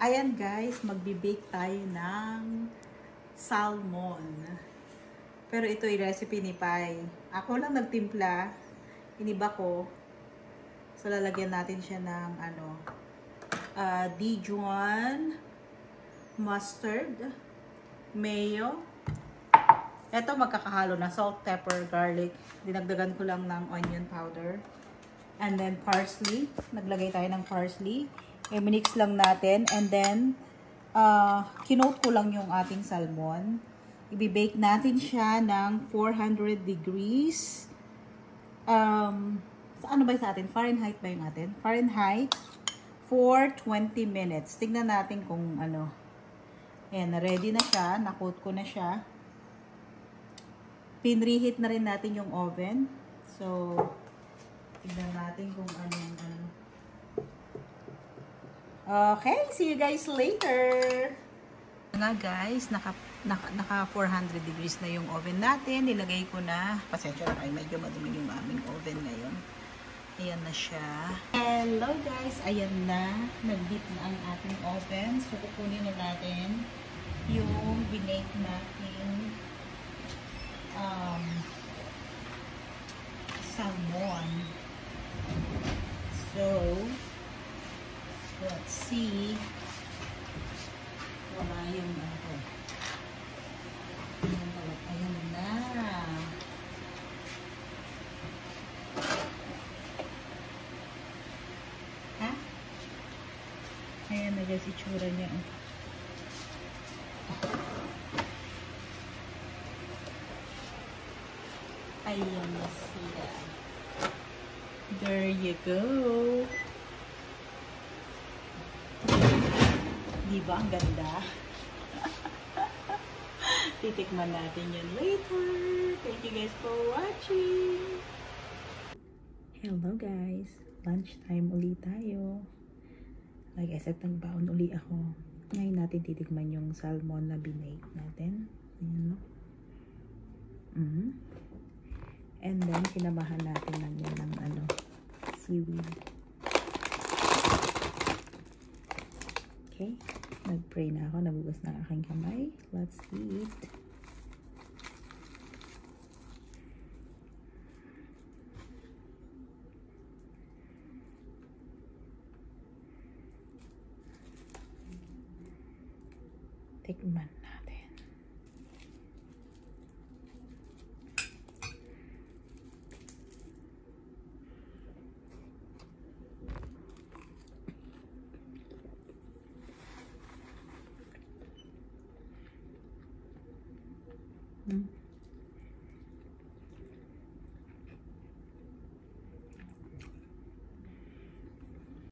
Ayan guys, magbi-bake tayo ng salmon. Pero ito yung recipe ni Pai. Ako lang nagtimpla. Iniba ko. So lalagyan natin siya ng Dijon, mustard, mayo. Ito magkakahalo na salt, pepper, garlic. Dinagdagan ko lang ng onion powder. And then parsley. Naglagay tayo ng parsley. I-mix lang natin. And then, kinote ko lang yung ating salmon. I-bake natin siya ng 400 degrees. Ano ba sa atin? Fahrenheit ba yung atin? Fahrenheit for 20 minutes. Tignan natin kung ano. Ayan, ready na siya. Nakoat ko na siya. Pinreheat na rin natin yung oven. So, tignan natin kung anong Okay, see you guys later. Na guys, naka 400 degrees na yung oven natin. Nilagay ko na. Pasensya na kayo, medyo madumi yung aming oven ngayon. Ayan na siya. Hello guys, ayan na. Nag-beat na ang ating oven. So, kukunin na natin yung binake natin salmon. So, let's see. Wala yung ayan na. Ha? Ayan na guys, itsura niya. Ayan na siya. There you go. Diba? Ang ganda. Titikman natin yan later. Thank you guys for watching. Hello guys. Lunchtime ulit tayo. Like I said, nagbaon uli ako. Ngayon natin titikman yung salmon na binake natin. Ayan, no? And then, sinamahan natin lang yan ng seaweed. Okay. Nag-pray na ako. Nabugas na aking kamay. Let's eat. Tikman natin. Mm.